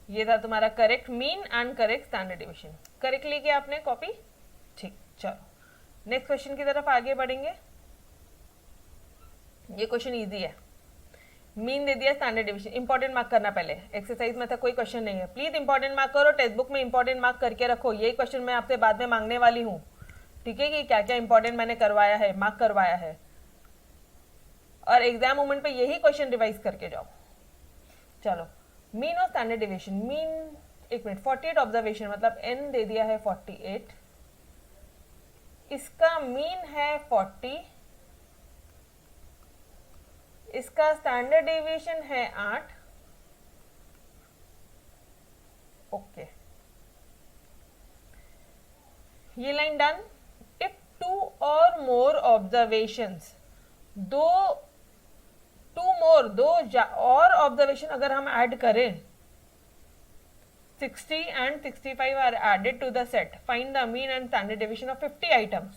ये था तुम्हारा correct mean and correct standard deviation. Correct लिखी आपने कॉपी? ठीक, चलो नेक्स्ट क्वेश्चन की तरफ आगे बढ़ेंगे। ये क्वेश्चन इजी है, मीन दे दिया, स्टैंडर्ड डेविएशन। इंपॉर्टेंट मार्क करना पहले, एक्सरसाइज में था कोई क्वेश्चन नहीं है, प्लीज इंपॉर्टेंट मार्क करो, टेक्स्ट बुक में इंपॉर्टेंट मार्क करके रखो। ये क्वेश्चन मैं आपसे बाद में मांगने वाली हूँ, ठीक है, कि क्या क्या इंपॉर्टेंट मैंने करवाया है, मार्क करवाया है, और एग्जाम मोमेंट पे यही क्वेश्चन रिवाइज करके जाओ। चलो, मीन और स्टैंडर्ड डेविएशन। मीन, एक मिनट, 48 ऑब्जर्वेशन, मतलब एन दे दिया है 48, इसका मीन है 40, इसका स्टैंडर्ड डेविएशन है 8। ओके, ये लाइन डन। इफ 2 और मोर ऑब्जर्वेशंस, दो और ऑब्जर्वेशन अगर हम ऐड करें, 60 and 65 are added to the set, find the mean and standard deviation of 50 items।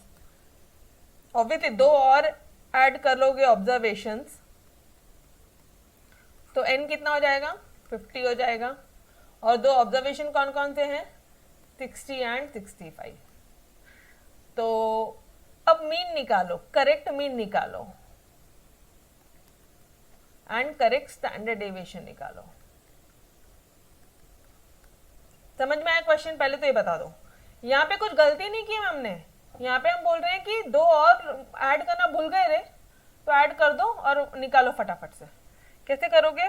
Obviously दो और ऐड कर लोगे ऑब्जर्वेशंस तो n कितना हो जाएगा? 50 हो जाएगा। और दो ऑब्जर्वेशन कौन कौन से हैं? 60 एंड 65। तो अब मीन निकालो, करेक्ट मीन निकालो एंड करेक्ट स्टैंडर्ड डेविएशन निकालो। समझ में आया क्वेश्चन? पहले तो ये बता दो, यहाँ पे कुछ गलती नहीं की हमने। यहाँ पे हम बोल रहे हैं कि दो और ऐड करना भूल गए रे, तो ऐड कर दो और निकालो फटाफट से। कैसे करोगे?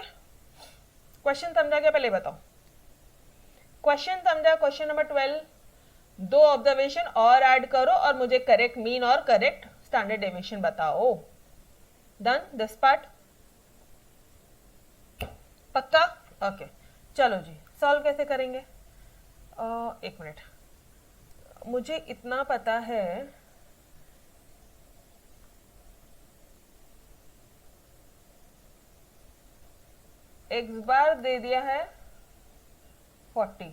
क्वेश्चन समझा क्या? पहले बताओ क्वेश्चन समझा। क्वेश्चन नंबर 12, दो ऑब्जर्वेशन और ऐड करो और मुझे करेक्ट मीन और करेक्ट स्टैंडर्ड डेविएशन बताओ। Done this part? पक्का? ओके, चलो जी, सॉल्व कैसे करेंगे? एक मिनट, मुझे इतना पता है, एक्स बार दे दिया है 40।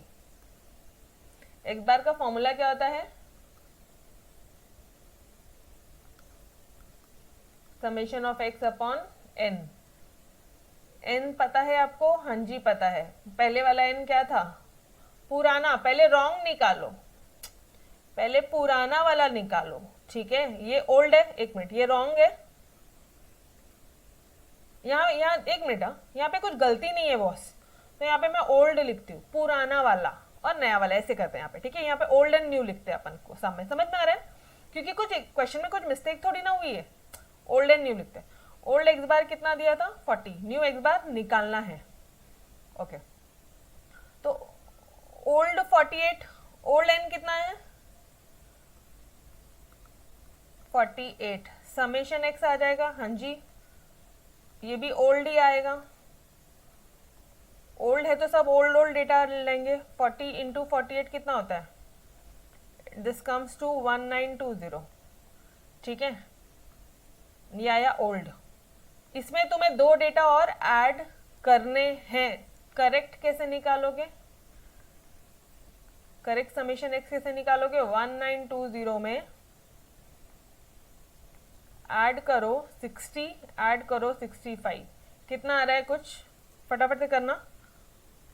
एक्स बार का फॉर्मूला क्या होता है? Summation of X upon N. N पता है आपको? हाँ जी पता है। पहले वाला एन क्या था? पुराना। पहले रॉन्ग निकालो, पहले पुराना वाला निकालो, ठीक है। ये ओल्ड है, एक मिनट, ये रॉन्ग है। यहाँ यहाँ एक मिनट, यहाँ पे कुछ गलती नहीं है बॉस, तो यहाँ पे मैं ओल्ड लिखती हूँ, पुराना वाला और नया वाला ऐसे करते हैं यहाँ पे, ठीक है। यहाँ पे ओल्ड एंड न्यू लिखते हैं अपन को, समझ में आ रहा है? क्योंकि कुछ क्वेश्चन में कुछ मिस्टेक थोड़ी ना हुई है। ओल्ड एंड न्यू लिखते हैं। ओल्ड एक्स बार कितना दिया था? 40। न्यू एक्स बार निकालना है, ओके। तो ओल्ड 48, ओल्ड एन कितना है? 48। समेशन एक्स आ जाएगा, हाँ जी, ये भी ओल्ड ही आएगा। ओल्ड है तो सब ओल्ड ओल्ड डेटा लेंगे। 40 इंटू 48 कितना होता है? दिस कम्स टू 1920, ठीक है। ये आया ओल्ड। इसमें तुम्हें दो डेटा और ऐड करने हैं। करेक्ट कैसे निकालोगे? करेक्ट समेशन एक्स कैसे निकालोगे? 1920 में ऐड करो 60, ऐड करो 65, कितना आ रहा है? कुछ फटाफट से करना।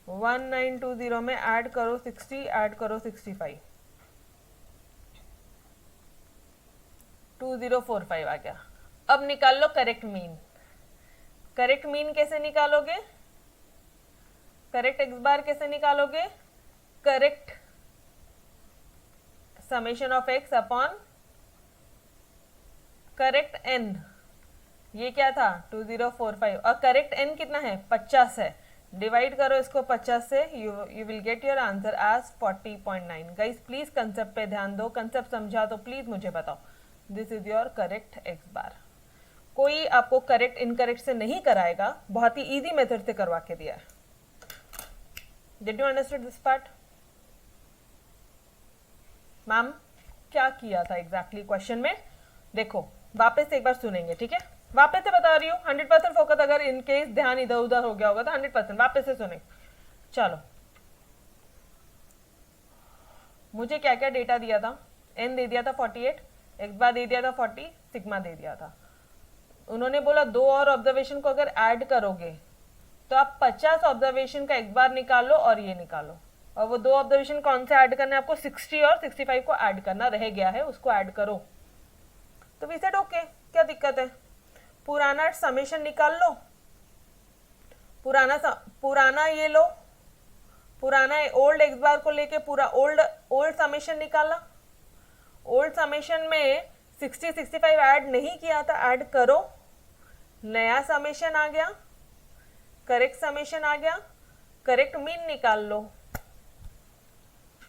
1920 में ऐड करो 60, ऐड करो 65, 2045 आ गया। अब निकाल लो करेक्ट मीन। करेक्ट मीन कैसे निकालोगे? करेक्ट एक्स बार कैसे निकालोगे? Correct summation of X upon correct N. ये क्या था? 2045। और करेक्ट एन कितना है? 50 है। डिवाइड करो इसको 50 से, you will get your answer as 40.9। Guys please concept पे ध्यान दो, कंसेप्ट समझा तो प्लीज मुझे बताओ। This is your correct X bar. कोई आपको करेक्ट इनकरेक्ट से नहीं कराएगा, बहुत ही इजी मेथड से करवा के दिया है। Did you understand this part? Ma'am क्या किया था एग्जैक्टली क्वेश्चन में? देखो वापस से एक बार सुनेंगे, ठीक है। वापस से बता रही हूँ, 100% फोकस। अगर इन केस ध्यान इधर उधर हो गया होगा तो 100% वापस से सुने। चलो, मुझे क्या क्या डेटा दिया था? एन दे दिया था 48, एक्स बार दे दिया था 40, सिग्मा दे दिया था। उन्होंने बोला दो और ऑब्जर्वेशन को अगर ऐड करोगे तो आप 50 ऑब्जर्वेशन का एक्स बार निकालो और ये निकालो। और वो दो ऑब्जर्वेशन कौन से ऐड करना है आपको? 60 और 65 को ऐड करना रह गया है, उसको ऐड करो। तो वी सेड ओके, क्या दिक्कत है? पुराना समेशन निकाल लो, पुराना ये लो, पुराना ओल्ड एक्स बार को लेके पूरा ओल्ड समेशन निकाला। ओल्ड समेशन में 60 65 ऐड नहीं किया था, ऐड करो। नया समेशन आ गया, करेक्ट समेशन आ गया, करेक्ट मीन निकाल लो।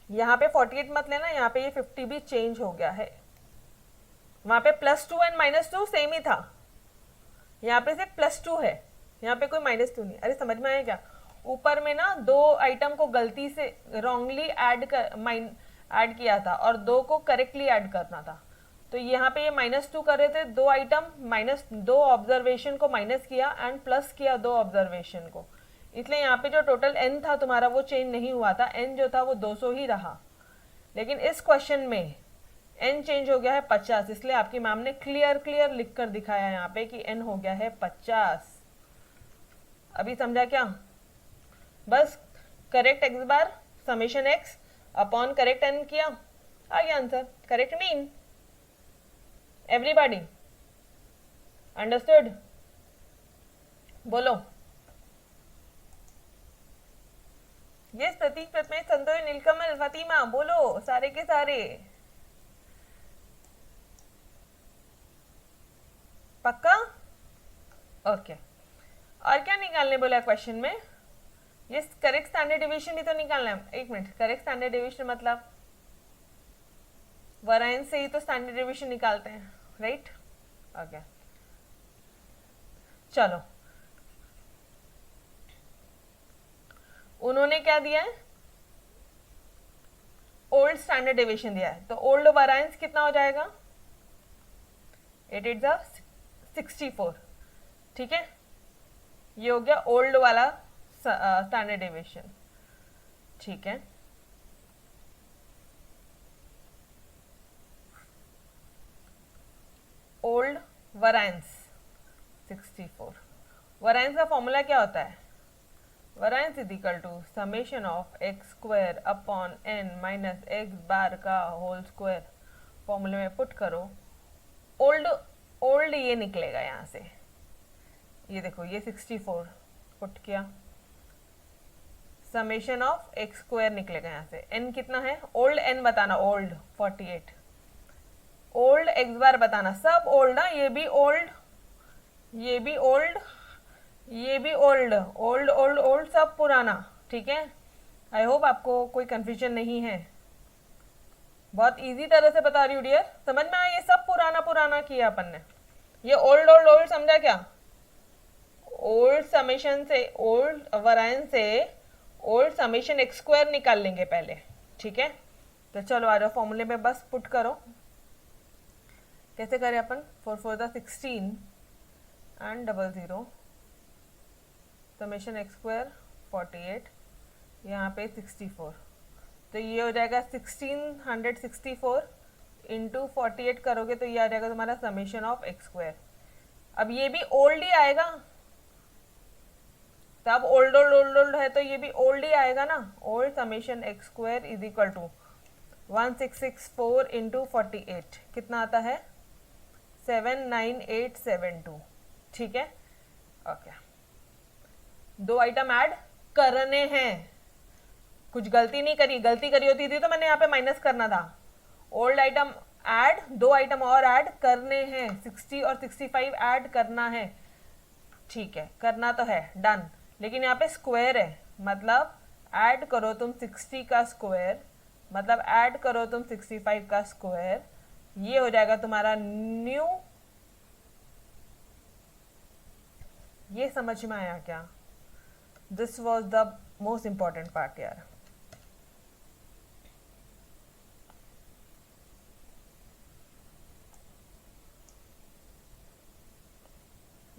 यहाँ पे 48 मत लेना, यहाँ पे ये 50 भी चेंज हो गया है। वहां पे +2 एंड -2 सेम ही था, यहाँ पे सिर्फ +2 है, यहाँ पे कोई -2 नहीं। अरे समझ में आया क्या? ऊपर में ना दो आइटम को गलती से रॉन्गली ऐड किया था और दो को करेक्टली ऐड करना था। तो यहाँ पे ये -2 कर रहे थे, दो आइटम दो ऑब्जर्वेशन को माइनस किया एंड प्लस किया दो ऑब्जर्वेशन को, इसलिए यहाँ पे जो टोटल n था तुम्हारा वो चेंज नहीं हुआ था, n जो था वो 200 ही रहा। लेकिन इस क्वेश्चन में n चेंज हो गया है 50, इसलिए आपकी मैम ने क्लियर लिख कर दिखाया यहाँ पे कि n हो गया है 50। अभी समझा क्या? बस correct X bar summation X upon correct n किया, आ गया answer. Correct mean. Everybody understood? बोलो। यस प्रतीक, प्रथमेश, संतोष, नीलकमल, फातिमा, बोलो सारे के सारे। पक्का? ओके। और क्या निकालने बोला क्वेश्चन में? ये करेक्ट स्टैंडर्ड डिवीजन भी तो निकालना है। एक मिनट, करेक्ट स्टैंडर्ड डिवीजन मतलब वरायंस से ही तो स्टैंडर्ड डिवीजन निकालते हैं, राइट? ओके चलो, उन्होंने क्या दिया है? ओल्ड स्टैंडर्ड डिवीजन दिया है, तो ओल्ड वरायंस कितना हो जाएगा? 8 8 64, ठीक है। ये हो गया ओल्ड वाला स्टैंडर्ड डिवीजन, ठीक है। Old variance 64। वराइंस का फॉर्मूला क्या होता है? Variance is equal to summation of X square upon N minus X bar का होल स्क्वायर। फॉर्मूले में पुट करो, ओल्ड ओल्ड ये निकलेगा यहाँ से, ये देखो ये 64 पुट किया, समेशन ऑफ एक्स स्क्वायर निकलेगा यहाँ से। एन कितना है? ओल्ड एन बताना, ओल्ड 48, ओल्ड एक्स बार बताना, सब ओल्ड ना, ये भी ओल्ड, ये भी ओल्ड, ये भी ओल्ड, ओल्ड ओल्ड ओल्ड सब पुराना। ठीक है, आई होप आपको कोई कंफ्यूजन नहीं है, बहुत इजी तरह से बता रही हूँ डियर, समझ में आया? ये सब पुराना पुराना किया अपन ने, ये ओल्ड ओल्ड ओल्ड समझा क्या? ओल्ड समेशन से, ओल्ड वरायन से ओल्ड समेशन एक्स स्क्वायर निकाल लेंगे पहले। ठीक है, तो चलो आ जाओ फॉर्मूले में बस पुट करो। कैसे करें अपन? 4 4 16 एंड 00 समेशन एक्स स्क्वायर 48, यहाँ पे 64, तो ये हो जाएगा 1664 इंटू 48 करोगे तो ये आ जाएगा तुम्हारा समेशन ऑफ एक्स स्क्वायर। अब ये भी ओल्ड ही आएगा, तब ओल्ड ओल्ड ओल्ड ओल्ड है तो ये भी ओल्ड ही आएगा ना। Old summation X square is equal to 1664 into 48 कितना आता है? 79872। ठीक है, ओके, दो आइटम ऐड करने हैं, कुछ गलती नहीं करी, गलती करी होती थी तो मैंने यहाँ पे माइनस करना था। ओल्ड आइटम ऐड, दो आइटम और ऐड करने हैं, 60 और 65 ऐड करना है। ठीक है, करना तो है, डन, लेकिन यहाँ पे स्क्वायर है, मतलब ऐड करो तुम 60 का स्क्वायर, मतलब ऐड करो तुम 65 का स्क्वायर, ये हो जाएगा तुम्हारा न्यू। ये समझ में आया क्या? This was the most important part यार।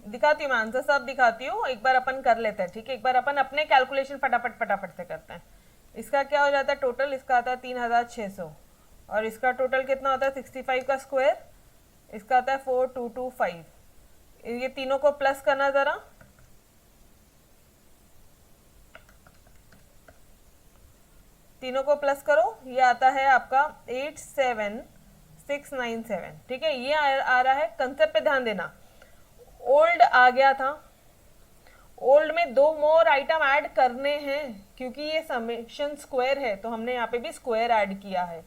दिखाती हूँ मैं आंसर, सब दिखाती हूँ, एक बार अपन कर लेते हैं। ठीक है, एक बार अपन अपने कैलकुलेशन फटाफट फटाफट से करते हैं। इसका क्या हो जाता है टोटल? इसका आता है 3600, और इसका टोटल कितना होता है? 65 का स्क्वायर, इसका आता है 4225। ये तीनों को प्लस करना जरा, तीनों को प्लस करो, ये आता है आपका 87697। ठीक है, ये आ रहा है। कंसेप्ट पे ध्यान देना, ओल्ड आ गया था, ओल्ड में दो मोर आइटम ऐड करने हैं, क्योंकि ये समेशन स्क्वायर है तो हमने यहाँ पे भी स्क्वायर ऐड किया है।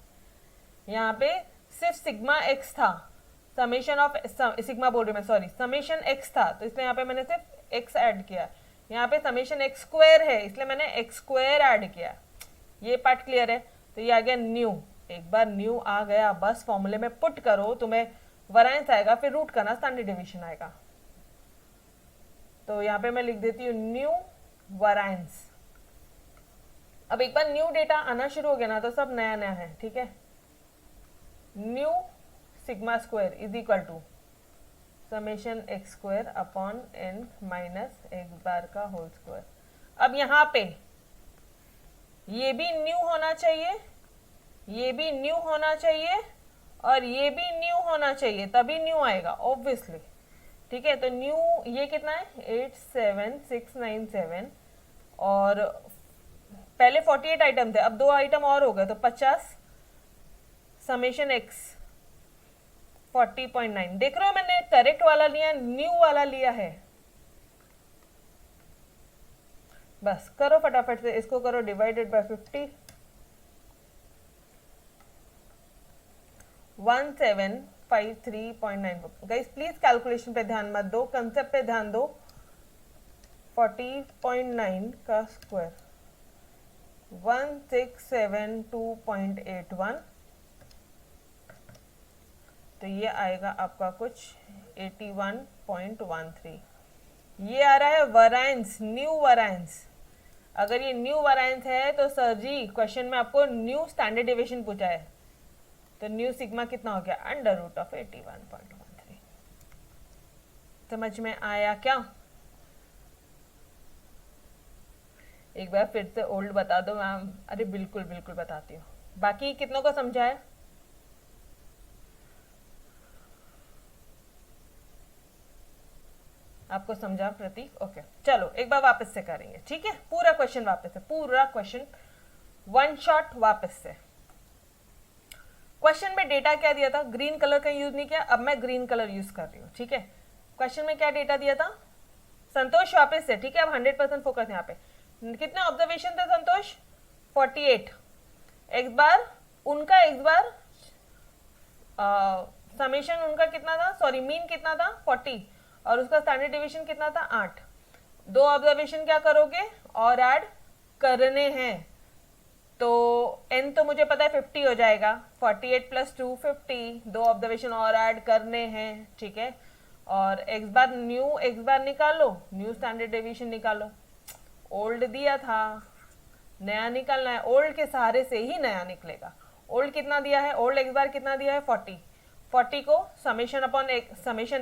यहाँ पे सिर्फ सिग्मा एक्स था, समेशन ऑफ सिग्मा बोल रही मैं, सॉरी, समेशन एक्स था, तो इसलिए यहाँ पे मैंने सिर्फ एक्स ऐड किया। यहाँ पे समेशन एक्स स्क्वायर है, इसलिए मैंने एक्स स्क्वायर ऐड किया। ये पार्ट क्लियर है? तो ये आ गया न्यू। एक बार न्यू आ गया, बस फॉर्मूले में पुट करो, तुम्हें वरायंस आएगा, फिर रूट करना, स्टैंडर्ड डिवीजन आएगा। तो यहाँ पे मैं लिख देती हूँ न्यू वरायंस। अब एक बार न्यू डेटा आना शुरू हो गया ना तो सब नया नया है। ठीक है, new sigma square is equal to summation X square upon N minus X bar का होल स्क्वायर। अब यहाँ पे ये भी न्यू होना चाहिए, ये भी न्यू होना चाहिए, और ये भी न्यू होना चाहिए, तभी न्यू आएगा ऑब्वियसली। ठीक है, तो न्यू ये कितना है? 87697, और पहले 48 आइटम थे, अब दो आइटम और हो गए तो 50 समेशन एक्स 40.9। देख रहे हो मैंने करेक्ट वाला लिया, न्यू वाला लिया है। बस करो फटाफट से, इसको करो divided by 50, 1753.9। Guys please calculation पे ध्यान मत दो, कंसेप्ट पे ध्यान दो। 40.9 का स्क्वायर 1672.81, तो ये आएगा आपका कुछ 81.13। ये आ रहा है वरायंस, न्यू वरायंस। अगर ये न्यू वरायंस है तो सर जी क्वेश्चन में आपको न्यू स्टैंडर्ड डेविएशन पूछा है, तो न्यू सिग्मा कितना हो गया? Under root of 81.13। समझ में आया क्या? एक बार फिर से ओल्ड बता दो मैम। अरे बिल्कुल बिल्कुल बताती हूँ। बाकी कितनों को समझा है? आपको समझा प्रतीक? ओके चलो एक बार वापस से करेंगे, ठीक है? पूरा क्वेश्चन वापस से, पूरा क्वेश्चन वन शॉट वापस से। क्वेश्चन में डेटा क्या दिया था? ग्रीन कलर का यूज नहीं किया, अब मैं ग्रीन कलर यूज कर रही हूँ, ठीक है? क्वेश्चन में क्या डेटा दिया था? संतोष वापस से, ठीक है? अब 100% फोकस यहाँ पे। कितने ऑब्जर्वेशन थे संतोष? 48। एक्स बार उनका, एक्स बार समेशन उनका कितना था, सॉरी मीन कितना था? 40, और उसका स्टैंडर्ड डिवीजन कितना था? 8। दो ऑब्जर्वेशन क्या करोगे? और ऐड करने हैं, तो n तो मुझे पता है 50 हो जाएगा, 48 + 2 50। दो ऑब्जर्वेशन और ऐड करने हैं, ठीक है? और एक्स बार, न्यू एक्स बार निकालो, न्यू स्टैंडर्ड डेविएशन निकालो। ओल्ड दिया था, नया निकालना है, ओल्ड के सहारे से ही नया निकलेगा। ओल्ड कितना दिया है? ओल्ड एक्स बार कितना दिया है? 40। 40 को summation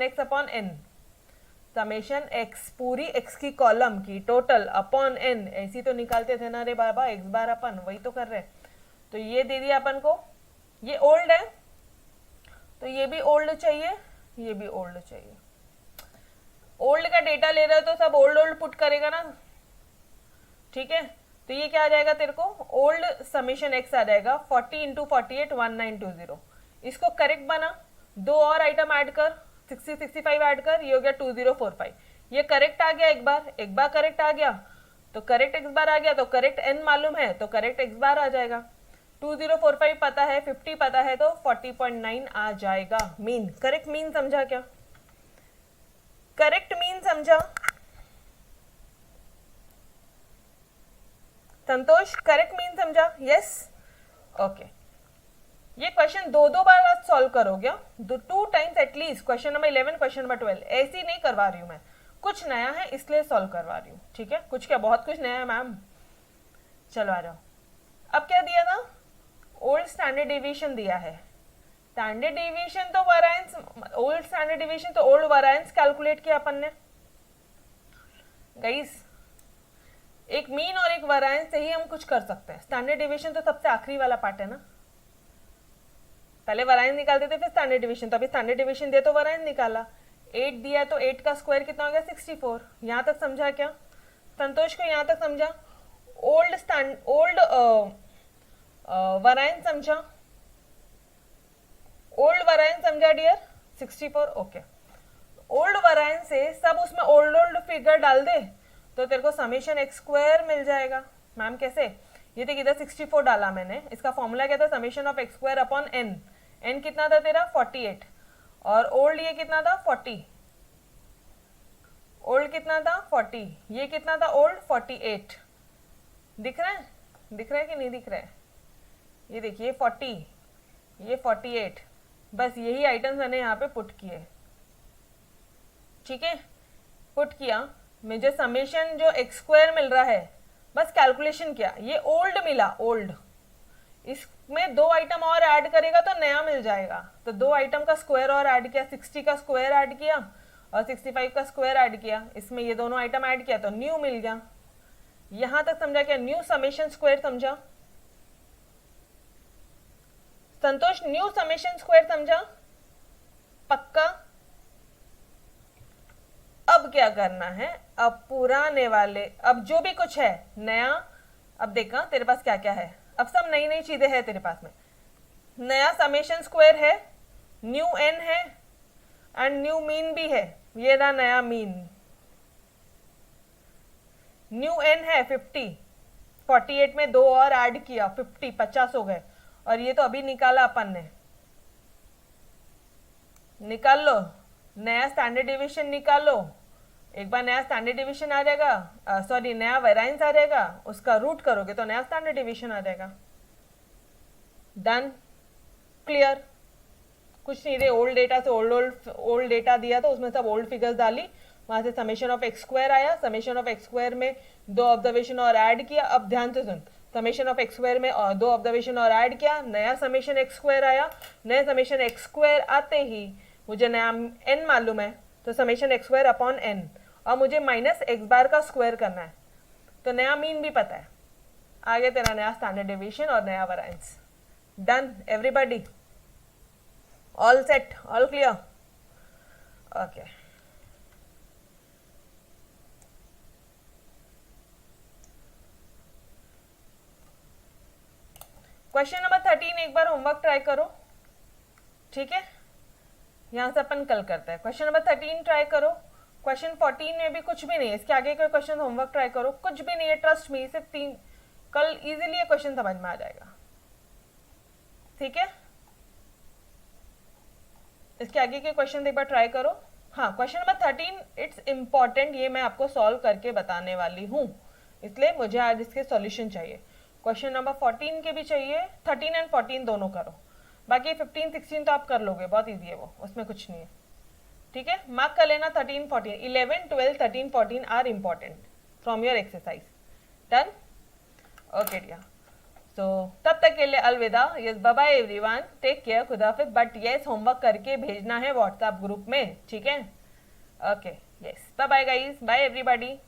x upon n, summation x पूरी x की कॉलम की टोटल अपॉन n, ऐसी तो निकालते थे ना रे बाबा, x बार अपन वही तो कर रहे। तो ये दे दिया अपन को, ये ओल्ड है तो ये भी ओल्ड चाहिए, ये भी ओल्ड चाहिए। ओल्ड का डेटा ले रहे हो तो सब ओल्ड ओल्ड पुट करेगा ना, ठीक है? तो ये क्या आ जाएगा तेरे को? ओल्ड समेशन x आ जाएगा 40 × 48 1920। इसको करेक्ट बना, दो और आइटम ऐड कर, 60 65 ऐड कर, ये हो गया 2045। ये करेक्ट आ गया, एक बार करेक्ट आ गया तो करेक्ट x बार आ गया, तो करेक्ट n मालूम है तो करेक्ट x बार आ जाएगा। 2045 पता है, 50 पता है, तो 40.9 आ जाएगा मीन। करेक्ट मीन समझा क्या? करेक्ट मीन समझा संतोष? करेक्ट मीन समझा? Yes, okay. ये क्वेश्चन दो बार आज सॉल्व करोगे, 2 times at least. Question number 11, question number 12 ऐसी नहीं करवा रही हूं मैं, कुछ नया है इसलिए सॉल्व करवा रही हूँ, ठीक है? कुछ क्या, बहुत कुछ नया है मैम। चलो आ जाओ। अब क्या दिया था? ओल्ड स्टैंडर्ड डेविएशन दिया है। स्टैंडर्ड डेविएशन तो वेरिएंस, ओल्ड स्टैंडर्ड डेविएशन तो ओल्ड वेरिएंस कैलकुलेट किया अपन ने। गाइस एक मीन और एक वेरिएंस से ही हम कुछ कर सकते हैं। स्टैंडर्ड डेविएशन तो सबसे आखिरी वाला पार्ट है ना, पहले वेरिएंस निकालते थे फिर स्टैंडर्ड डेविएशन। तो अभी स्टैंडर्ड डेविएशन दिया तो वेरिएंस निकाला। 8 दिया तो 8 का स्क्वायर कितना हो गया? 64। यहां तक समझा क्या संतोष को? यहां तक समझा? ओल्ड वेरिएंस समझा? ओल्ड वेरिएंस समझा डियर? 64, ओके। ओल्ड वेरिएंस से सब उसमें ओल्ड फिगर डाल दे तो तेरे को समेशन x² मिल जाएगा। मैम कैसे? ये देख इधर 64 डाला मैंने, इसका फॉर्मूला क्या था? Summation of x² upon n। n कितना था तेरा? 48, और ओल्ड ये कितना था? 40। ओल्ड कितना था? 40। ये कितना था? ओल्ड 48। दिख रहा है? दिख रहा है कि नहीं दिख रहा है? ये देखिए 40, ये 48, बस यही आइटम्स मैंने यहाँ पे पुट किए, ठीक है? पुट किया, मुझे समेशन जो x² मिल रहा है, बस कैलकुलेशन किया, ये ओल्ड मिला, ओल्ड। इसमें दो आइटम और ऐड करेगा तो नया मिल जाएगा। तो दो आइटम का स्क्वायर और ऐड किया, 60 का स्क्वायर ऐड किया और 65 का स्क्वायर ऐड किया, इसमें ये दोनों आइटम ऐड किया तो न्यू मिल गया। यहां तक समझा क्या? न्यू समेशन स्क्वायर समझा संतोष? न्यू समेशन स्क्वायर समझा? पक्का? अब क्या करना है? अब पुराने वाले, अब जो भी कुछ है नया, अब देखा तेरे पास क्या क्या है, अब सब नई नई चीजें हैं तेरे पास में। नया समेशन स्क्वायर है, न्यू n है एंड न्यू मीन भी है, ये रहा नया मीन। न्यू n है 50, 48 में दो और ऐड किया 50, 50 हो गए, और ये तो अभी निकाला अपन ने। निकाल लो, नया स्टैंडर्ड डिवीजन निकालो। एक बार नया स्टैंडर्ड डिवीजन आ जाएगा, सॉरी नया वेरिएंस आ जाएगा, उसका रूट करोगे तो नया स्टैंडर्ड डिवीजन आ जाएगा। Done, clear? कुछ नहीं रे, ओल्ड डेटा से ओल्ड डेटा दिया था, उसमें सब ओल्ड फिगर्स डाली, वहां से समेशन ऑफ x² आया, समेशन ऑफ x² में दो ऑब्जर्वेशन और ऐड किया। अब ध्यान से सुन, समेशन ऑफ x² में दो ऑब्जर्वेशन और ऐड किया, नया समेशन x² आया। नए समेशन x² आते ही मुझे नया n मालूम है, तो समेशन x² अपॉन n, और मुझे माइनस x बार का स्क्वायर करना है, तो नया मीन भी पता है। आ गया तेरा नया स्टैंडर्ड डेविएशन और नया variance. Done everybody? All set, all clear? Okay, question number 13 एक बार होमवर्क ट्राई करो, ठीक है, यहां से अपन कल करते हैं। क्वेश्चन नंबर 13 ट्राई करो। क्वेश्चन 14 में भी कुछ भी नहीं है, इसके आगे कोई क्वेश्चन होमवर्क ट्राई करो, कुछ भी नहीं है, ट्रस्ट मी, सिर्फ 3, कल इजीली ये क्वेश्चन समझ में आ जाएगा, ठीक है। इसके आगे के क्वेश्चन एक बार ट्राई करो। हाँ, क्वेश्चन नंबर 13 इट्स इंपॉर्टेंट, ये मैं आपको सॉल्व करके बताने वाली हूँ, इसलिए मुझे आज इसके सॉल्यूशन चाहिए। क्वेश्चन नंबर 14 के भी चाहिए, 13 एंड 14 दोनों करो, बाकी 15 16 तो आप कर लोगे, बहुत ईजी है वो, उसमें कुछ नहीं है, ठीक है। मार्क कर लेना 13 14, 11 12 13 14 are important from your exercise. Done, okay dear. So तब तक के लिए अलविदा, yes bye bye everyone, take care, खुदाफिज। बट यस, होमवर्क करके भेजना है व्हाट्सएप ग्रुप में, ठीक है। Okay, yes, bye bye guys, bye everybody.